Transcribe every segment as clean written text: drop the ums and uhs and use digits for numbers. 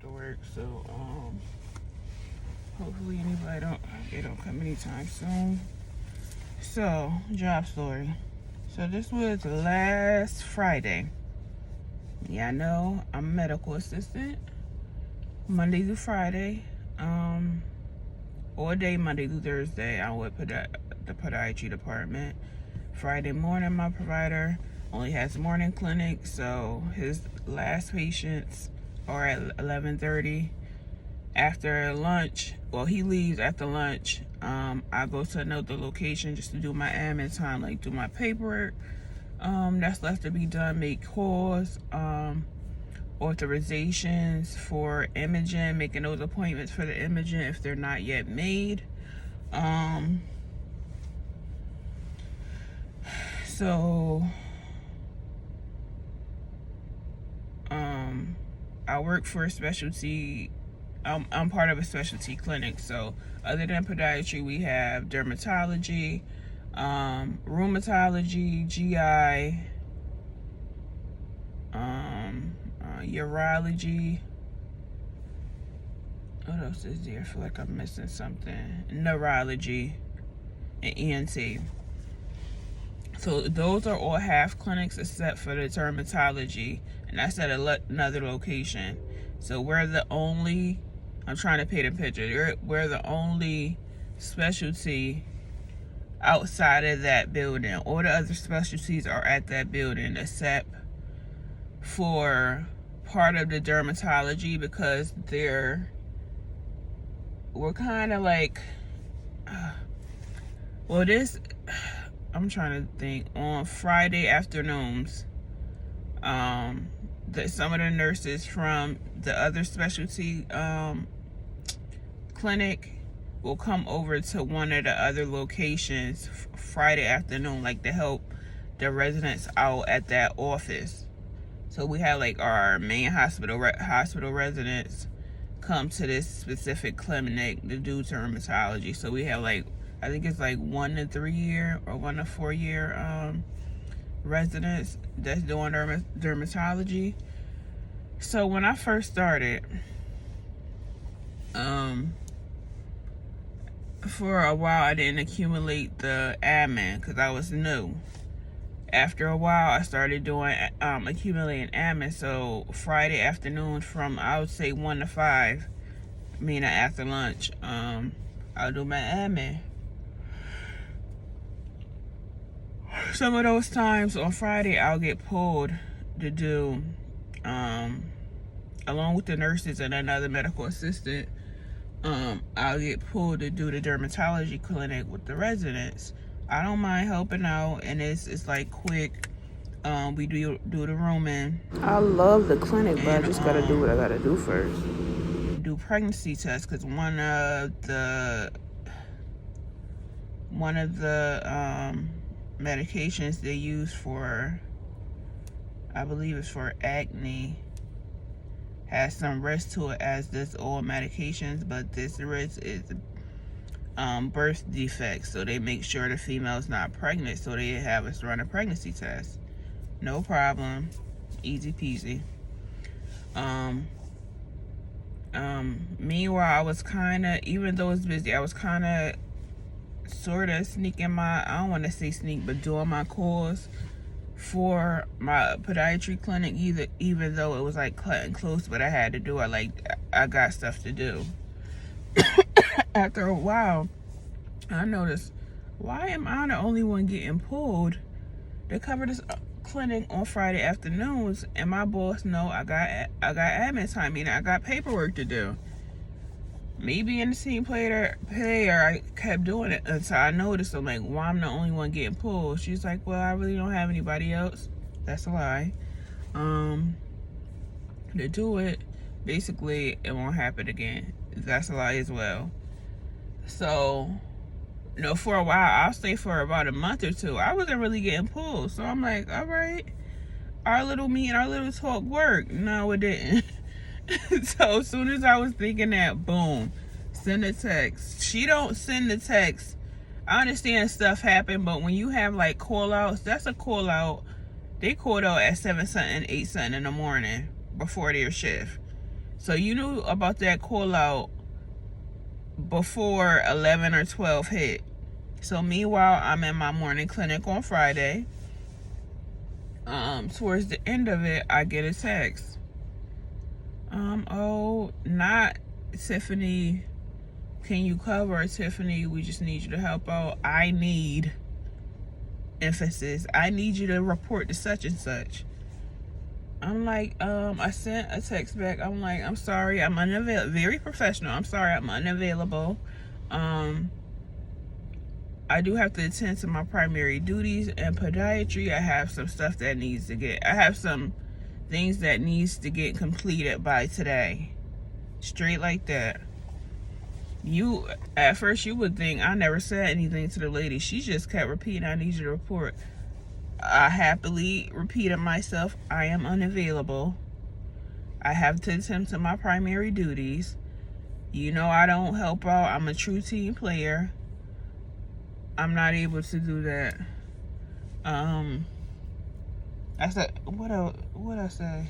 after work, so hopefully they don't come anytime soon. So, job story. So this was last Friday. Yeah, I know I'm a medical assistant, Monday through Friday, all day Monday through Thursday. I would put the podiatry department. Friday morning, my provider only has morning clinic, so his last patients are at 11:30. After lunch, well, he leaves after lunch. I go to another location just to do my admin time, like do my paperwork. That's left to be done, make calls, authorizations for imaging, making those appointments for the imaging if they're not yet made. I work for a specialty. I'm part of a specialty clinic, so other than podiatry, we have dermatology, rheumatology, GI, urology. What else is there? I feel like I'm missing something. Neurology and ENT. So those are all half clinics except for the dermatology, and that's at another location. So we're the only, I'm trying to paint a picture, we're the only specialty outside of that building. All the other specialties are at that building except for part of the dermatology, because we're kind of like, I'm trying to think, on Friday afternoons, some of the nurses from the other specialty clinic will come over to one of the other locations Friday afternoon, like to help the residents out at that office. So we have like our main hospital residents come to this specific clinic to do dermatology. So we have like, I think it's like 1 to 3 year or 1 to 4 year residents that's doing dermatology. So when I first started, for a while I didn't accumulate the admin because I was new. After a while I started doing accumulating admin. So Friday afternoon from, I would say, 1 to 5, meaning after lunch, I'll do my admin. Some of those times on Friday I'll get pulled to do, along with the nurses and another medical assistant, I'll get pulled to do the dermatology clinic with the residents. I don't mind helping out, and it's like quick. We do the rooming. I love the clinic, but I just gotta do what I gotta do first. Do pregnancy tests, because one of the medications they use for, I believe it's for acne, has some risk to it, as does all medications, but this risk is birth defects. So they make sure the female's not pregnant, so they have us run a pregnancy test. No problem, easy peasy. Meanwhile, I was kind of, even though it's busy, I was kind of sort of sneaking I don't want to say sneak, but doing my calls for my podiatry clinic, even though it was like cutting close, but I had to do it. Like, I got stuff to do. After a while, I noticed, why am I the only one getting pulled to cover this clinic on Friday afternoons, and my boss know I got admin time, meaning I got paperwork to do. Me being the team player, I kept doing it until I noticed. I'm like, why I'm the only one getting pulled? She's like, well, I really don't have anybody else. That's a lie. To do it, basically, it won't happen again. That's a lie as well. So, for a while, I'll stay for about a month or two. I wasn't really getting pulled. So I'm like, all right, our little meeting, our little talk worked. No, it didn't. So as soon as I was thinking that, boom, send a text. She don't send the text. I understand stuff happen, but when you have like call outs, that's a call out. They called out at 7 something, 8 something in the morning before their shift. So you knew about that call out before 11 or 12 hit. So meanwhile, I'm in my morning clinic on Friday. Towards the end of it, I get a text. Oh, not Tiffany. Can you cover, Tiffany? We just need you to help out. I need, emphasis, I need you to report to such and such. I'm like, I sent a text back. I'm like, I'm sorry, I'm unavailable. Very professional. I'm sorry, I'm unavailable. I do have to attend to my primary duties and podiatry. I have some stuff that needs to get, I have some things that needs to get completed by today. Straight like that. You, at first you would think I never said anything to the lady. She just kept repeating, I need you to report. I happily repeated myself, I am unavailable. I have to attend to my primary duties. You know I don't help out. I'm a true team player. I'm not able to do that. I said, what I say?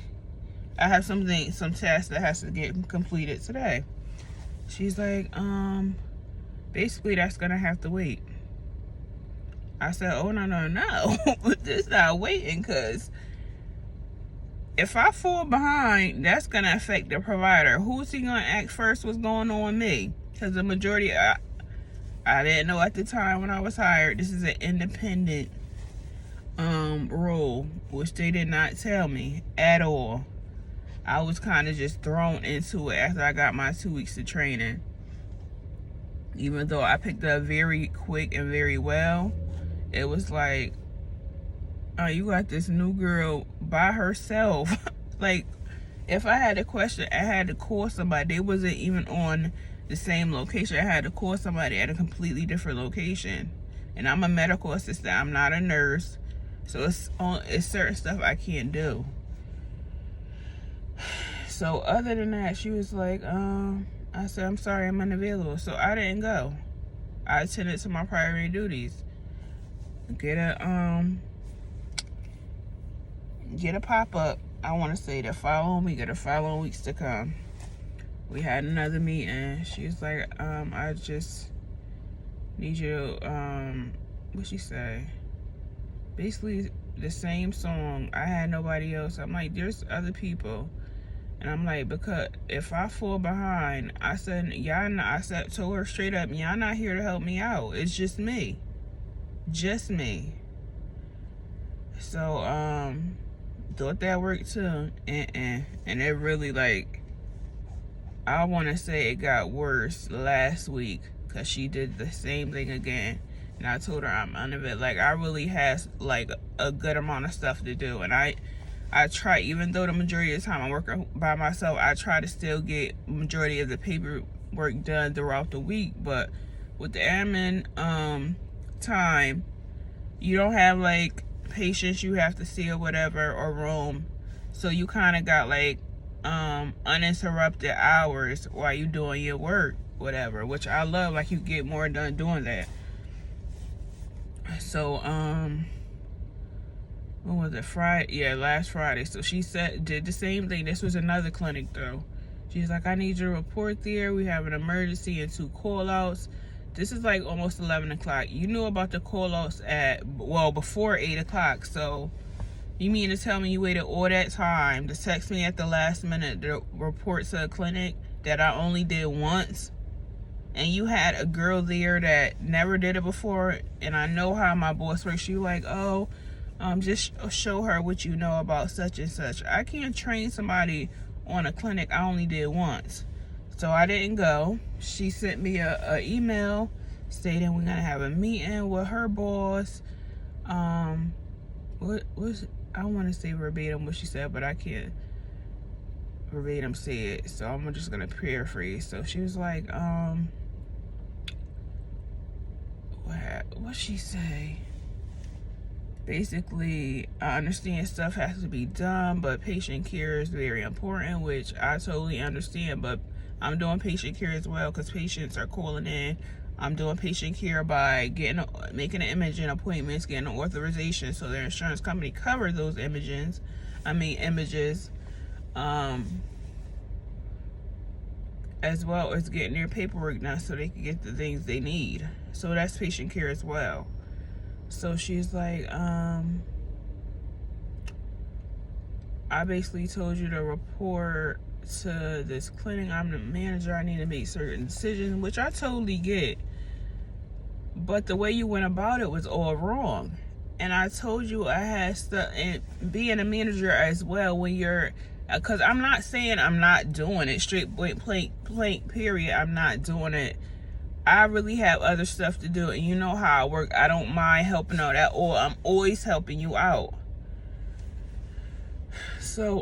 I have some tasks that has to get completed today. She's like, basically that's gonna have to wait. I said, oh, no. This not waiting, because if I fall behind, that's going to affect the provider. Who's he going to ask first what's going on with me? Because the majority, I didn't know at the time when I was hired, this is an independent role, which they did not tell me at all. I was kind of just thrown into it after I got my 2 weeks of training. Even though I picked up very quick and very well, it was like, oh, you got this new girl by herself. Like, if I had a question, I had to call somebody. They wasn't even on the same location. I had to call somebody at a completely different location. And I'm a medical assistant. I'm not a nurse. So it's certain stuff I can't do. So other than that, she was like, I said, I'm sorry, I'm unavailable. So I didn't go. I attended to my primary duties. Get a pop-up, I want to say the following week or the following weeks to come. We had another meeting. She was like, I just need you to, what'd she say? Basically the same song. I had nobody else. I'm like, there's other people. And I'm like, because if I fall behind, I said, told her straight up, y'all not here to help me out. It's just me. Just me. So, thought that worked too. And it really, like, I want to say it got worse last week, because she did the same thing again. And I told her I'm unavailable. Like, I really has, like, a good amount of stuff to do. And I try, even though the majority of the time I'm working by myself, I try to still get majority of the paperwork done throughout the week. But with the admin time, you don't have, like, patients you have to see or whatever, or room. So you kind of got, like, uninterrupted hours while you doing your work, whatever, which I love. Like, you get more done doing that. So, when was it? Friday? Yeah, last Friday. So she did the same thing. This was another clinic though. She's like, I need you to report there. We have an emergency and 2 call-outs. This is like almost 11 o'clock. You knew about the call-outs before 8 o'clock. So you mean to tell me you waited all that time to text me at the last minute to report to a clinic that I only did once? And you had a girl there that never did it before. And I know how my boss works. She like, oh, just show her what you know about such and such. I can't train somebody on a clinic I only did once. So I didn't go. She sent me a email stating we're gonna have a meeting with her boss. What was, I want to say verbatim what she said, but I can't verbatim say it. So I'm just gonna paraphrase. So she was like, what'd she say? Basically, I understand stuff has to be done, but patient care is very important, which I totally understand. But I'm doing patient care as well, because patients are calling in. I'm doing patient care by making an imaging appointments, getting an authorization so their insurance company covers those images. as well as getting their paperwork done so they can get the things they need. So that's patient care as well. So she's like, I basically told you to report to this clinic. I'm the manager. I need to make certain decisions, which I totally get. But the way you went about it was all wrong. And I told you I had stuff, and being a manager as well, when you're, because I'm not saying I'm not doing it, straight blank period, I'm not doing it. I really have other stuff to do, and you know how I work. I don't mind helping out at all. I'm always helping you out. So,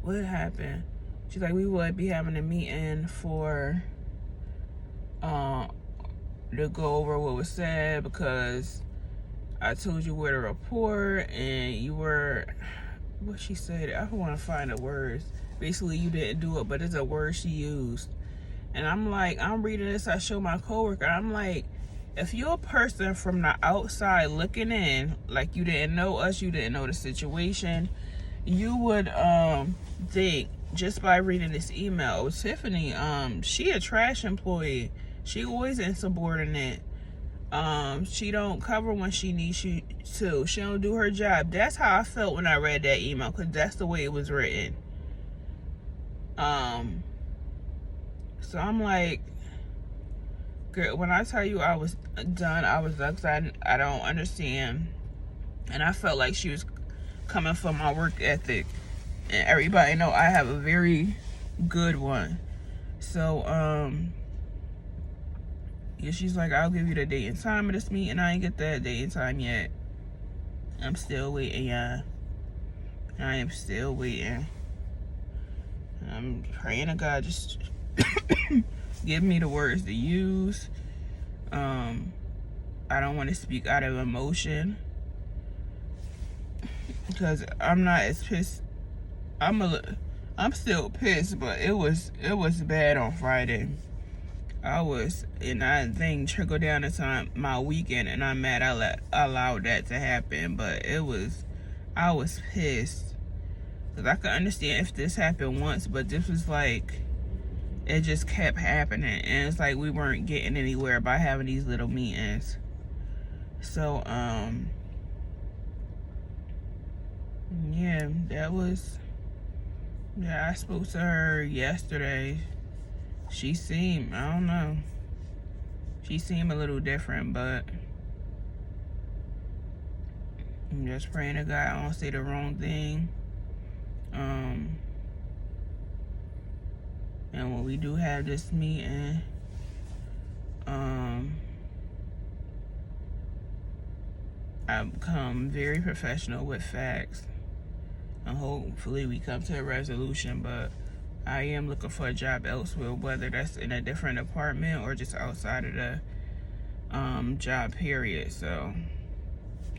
what happened? She's like, we would be having a meeting for, to go over what was said, because I told you where to report, and you were, what she said, I don't want to find the words. Basically, you didn't do it, but it's a word she used. And I'm like, I'm reading this, I show my coworker, I'm like, if you're a person from the outside looking in, like you didn't know us, you didn't know the situation, you would think, just by reading this email, Tiffany, she a trash employee. She always insubordinate. She don't cover when she needs you to. She don't do her job. That's how I felt when I read that email, because that's the way it was written. So I'm like, girl, when I tell you I was done, I was done, because I don't understand. And I felt like she was coming from my work ethic. And everybody know I have a very good one. So, yeah, she's like, I'll give you the date and time of this meeting. I ain't get that date and time yet. I'm still waiting, yeah. I am still waiting. I'm praying to God, just give me the words to use. I don't want to speak out of emotion, because I'm not as pissed. I'm still pissed, but it was bad on Friday. And that thing trickled down into my weekend, and I'm mad I allowed that to happen. But I was pissed, because I could understand if this happened once, but this was like, it just kept happening, and it's like we weren't getting anywhere by having these little meetings. So yeah, I spoke to her yesterday. She seemed, I don't know, she seemed a little different, but I'm just praying to God I don't say the wrong thing. And when we do have this meeting, I become very professional with facts, and hopefully we come to a resolution. But I am looking for a job elsewhere, whether that's in a different department or just outside of the job period. So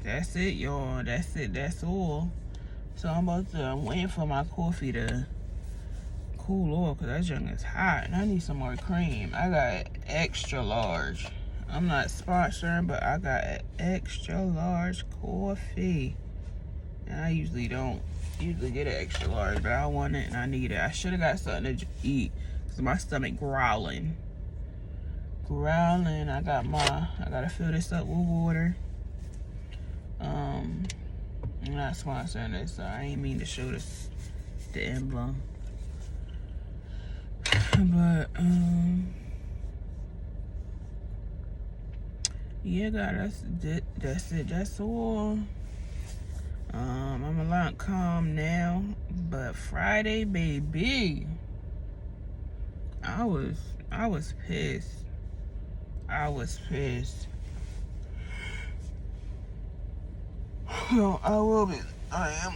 that's it, y'all. That's it. That's all. So I'm waiting for my coffee to cool off, because that junk is hot, and I need some more cream. I got extra large. I'm not sponsoring, but I got an extra large coffee. And I usually don't get an extra large, but I want it and I need it. I should have got something to eat, because my stomach growling. I gotta fill this up with water. I'm not sponsoring this, so I ain't mean to show the emblem. But yeah, God, that's it. That's all. I'm a lot calm now, but Friday, baby, I was pissed. I was pissed. No, I will be. I am.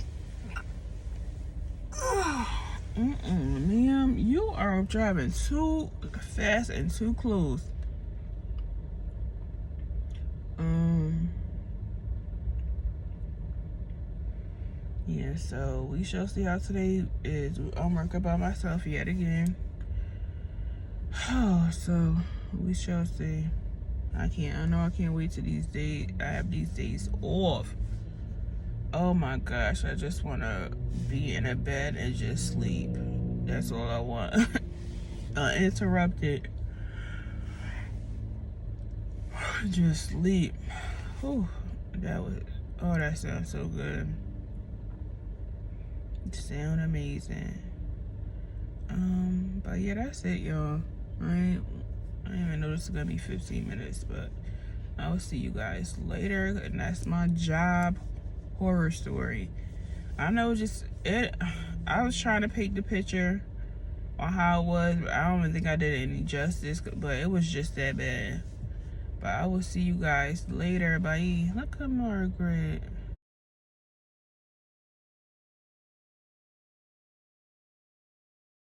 Ma'am, you are driving too fast and too close. Yeah, so we shall see how today is. I'm working by myself yet again. Oh, so we shall see. I know I can't wait till these days. I have these days off. Oh my gosh, I just want to be in a bed and just sleep. That's all I want. Uninterrupted. Just sleep. Whew. That sounds so good. It sound amazing. But yeah, that's it, y'all. I didn't even know this is gonna be 15 minutes, but I will see you guys later. And that's my job horror story. I know I was trying to paint the picture on how it was, but I don't even think I did it any justice, but it was just that bad. But I will see you guys later. Bye. Look at Margaret.